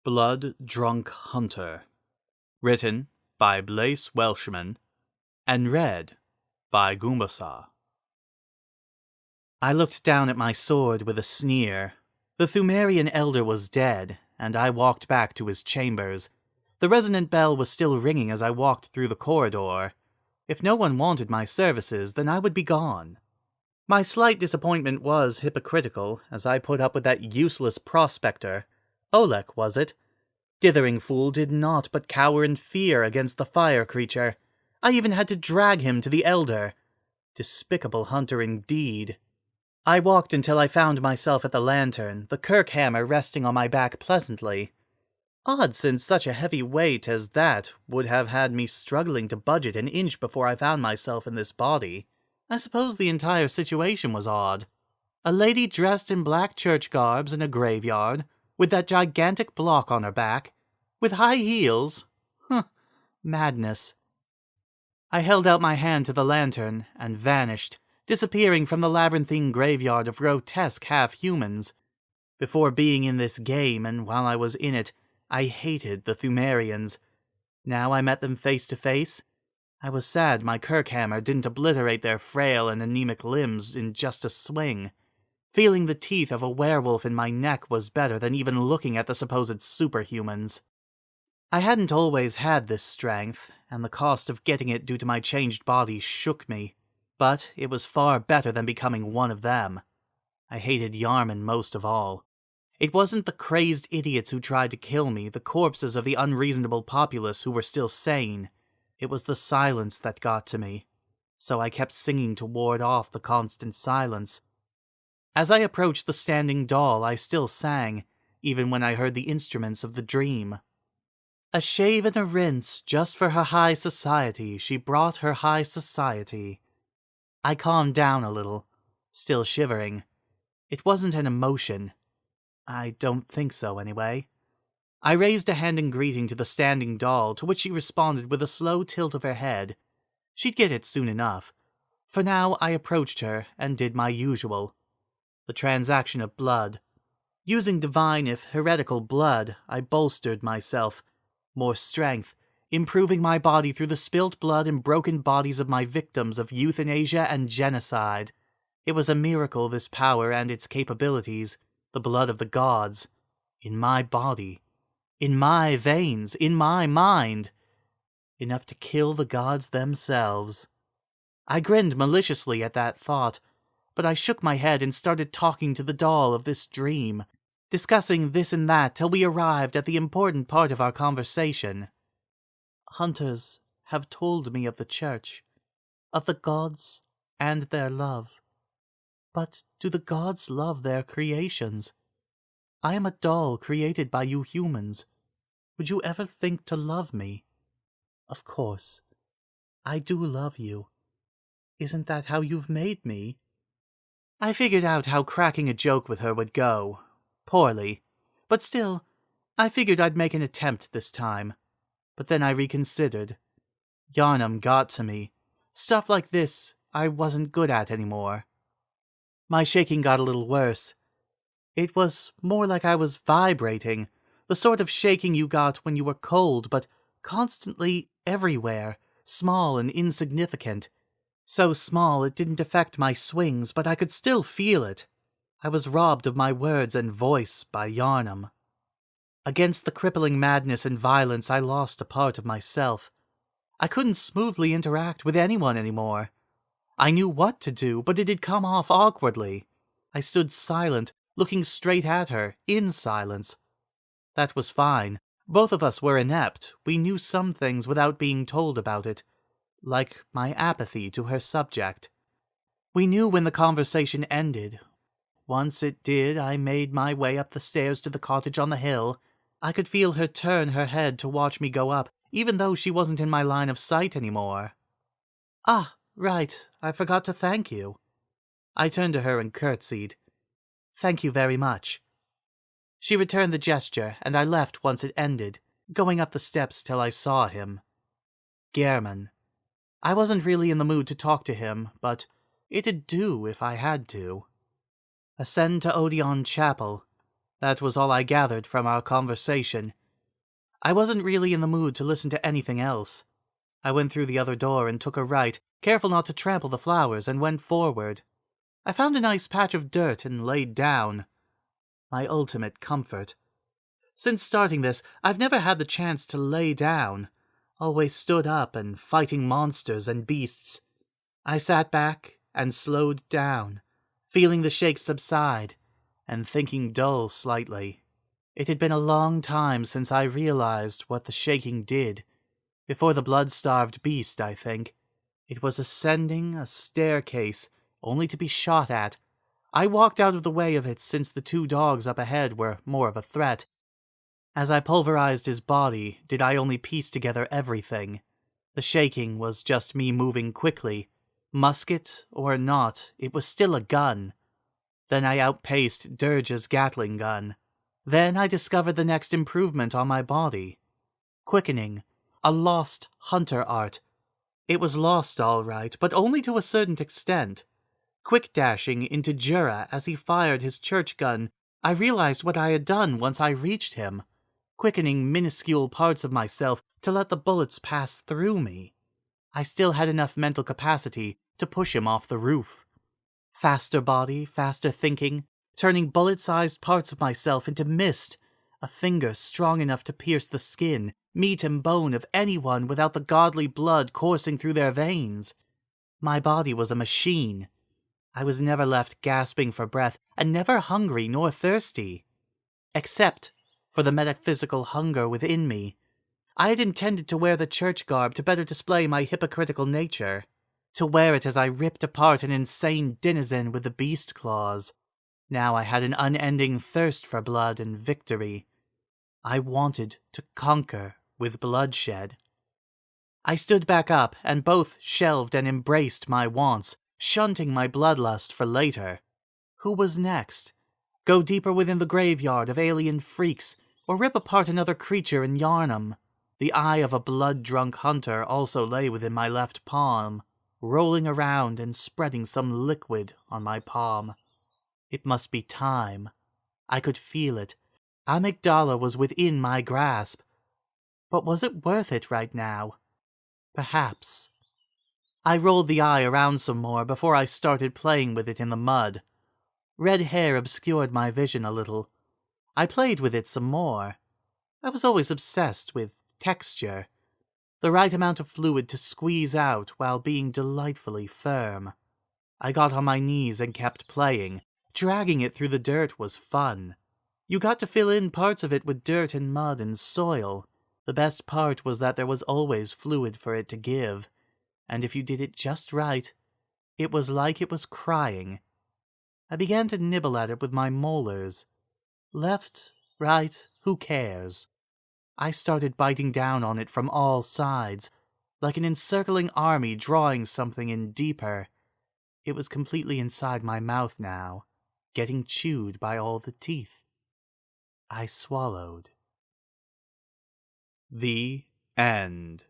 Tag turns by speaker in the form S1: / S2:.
S1: Blood-Drunk Hunter. Written by Blaise Welshman and read by Goombasa. I looked down at my sword with a sneer. The Thumerian elder was dead, and I walked back to his chambers. The resonant bell was still ringing as I walked through the corridor. If no one wanted my services, then I would be gone. My slight disappointment was hypocritical, as I put up with that useless prospector. Olek, was it? Dithering fool did naught but cower in fear against the fire creature. I even had to drag him to the elder. Despicable hunter indeed. I walked until I found myself at the lantern, the kirk hammer resting on my back pleasantly. Odd, since such a heavy weight as that would have had me struggling to budget an inch before I found myself in this body. I suppose the entire situation was odd. A lady dressed in black church garbs in a graveyard, with that gigantic block on her back, with high heels. Madness. I held out my hand to the lantern and vanished, disappearing from the labyrinthine graveyard of grotesque half-humans. Before being in this game, and while I was in it, I hated the Thumerians. Now I met them face to face. I was sad my kirk hammer didn't obliterate their frail and anemic limbs in just a swing. Feeling the teeth of a werewolf in my neck was better than even looking at the supposed superhumans. I hadn't always had this strength, and the cost of getting it due to my changed body shook me. But it was far better than becoming one of them. I hated Yarman most of all. It wasn't the crazed idiots who tried to kill me, the corpses of the unreasonable populace who were still sane. It was the silence that got to me. So I kept singing to ward off the constant silence. As I approached the standing doll, I still sang, even when I heard the instruments of the dream. A shave and a rinse, just for her high society, she brought her high society. I calmed down a little, still shivering. It wasn't an emotion. I don't think so, anyway. I raised a hand in greeting to the standing doll, to which she responded with a slow tilt of her head. She'd get it soon enough. For now, I approached her and did my usual. The transaction of blood. Using divine if heretical blood, I bolstered myself. More strength, improving my body through the spilt blood and broken bodies of my victims of euthanasia and genocide. It was a miracle, this power and its capabilities, the blood of the gods, in my body, in my veins, in my mind. Enough to kill the gods themselves. I grinned maliciously at that thought, but I shook my head and started talking to the doll of this dream, discussing this and that till we arrived at the important part of our conversation. Hunters have told me of the church, of the gods and their love. But do the gods love their creations? I am a doll created by you humans. Would you ever think to love me? Of course. I do love you. Isn't that how you've made me? I figured out how cracking a joke with her would go. Poorly. But still, I figured I'd make an attempt this time. But then I reconsidered. Yarnum got to me. Stuff like this I wasn't good at anymore. My shaking got a little worse. It was more like I was vibrating, the sort of shaking you got when you were cold, but constantly everywhere, small and insignificant. So small it didn't affect my swings, but I could still feel it. I was robbed of my words and voice by Yarnum. Against the crippling madness and violence, I lost a part of myself. I couldn't smoothly interact with anyone anymore. I knew what to do, but it'd come off awkwardly. I stood silent, looking straight at her, in silence. That was fine. Both of us were inept. We knew some things without being told about it, like my apathy to her subject. We knew when the conversation ended. Once it did, I made my way up the stairs to the cottage on the hill. I could feel her turn her head to watch me go up, even though she wasn't in my line of sight anymore. Ah, right, I forgot to thank you. I turned to her and curtsied. Thank you very much. She returned the gesture, and I left once it ended, going up the steps till I saw him. Gehrman. I wasn't really in the mood to talk to him, but it'd do if I had to. Ascend to Odeon Chapel. That was all I gathered from our conversation. I wasn't really in the mood to listen to anything else. I went through the other door and took a right, careful not to trample the flowers, and went forward. I found a nice patch of dirt and laid down. My ultimate comfort. Since starting this, I've never had the chance to lay down. Always stood up and fighting monsters and beasts. I sat back and slowed down, feeling the shakes subside, and thinking dull slightly. It had been a long time since I realized what the shaking did. Before the blood-starved beast, I think. It was ascending a staircase, only to be shot at. I walked out of the way of it since the 2 dogs up ahead were more of a threat. As I pulverized his body, did I only piece together everything. The shaking was just me moving quickly. Musket or not, it was still a gun. Then I outpaced Dirge's Gatling gun. Then I discovered the next improvement on my body. Quickening, a lost hunter art. It was lost all right, but only to a certain extent. Quick dashing into Jura as he fired his church gun, I realized what I had done once I reached him, quickening minuscule parts of myself to let the bullets pass through me. I still had enough mental capacity to push him off the roof. Faster body, faster thinking, turning bullet-sized parts of myself into mist, a finger strong enough to pierce the skin, meat and bone of anyone without the godly blood coursing through their veins. My body was a machine. I was never left gasping for breath, and never hungry nor thirsty. Except for the metaphysical hunger within me. I had intended to wear the church garb to better display my hypocritical nature. To wear it as I ripped apart an insane denizen with the beast claws. Now I had an unending thirst for blood and victory. I wanted to conquer with bloodshed. I stood back up, and both shelved and embraced my wants, shunting my bloodlust for later. Who was next? Go deeper within the graveyard of alien freaks, or rip apart another creature in Yarnum? The eye of a blood-drunk hunter also lay within my left palm, rolling around and spreading some liquid on my palm. It must be time. I could feel it. Amygdala was within my grasp. But was it worth it right now? Perhaps. I rolled the eye around some more before I started playing with it in the mud. Red hair obscured my vision a little. I played with it some more. I was always obsessed with texture. The right amount of fluid to squeeze out while being delightfully firm. I got on my knees and kept playing. Dragging it through the dirt was fun. You got to fill in parts of it with dirt and mud and soil. The best part was that there was always fluid for it to give. And if you did it just right, it was like it was crying. I began to nibble at it with my molars. Left, right, who cares? I started biting down on it from all sides, like an encircling army drawing something in deeper. It was completely inside my mouth now, getting chewed by all the teeth. I swallowed. The end.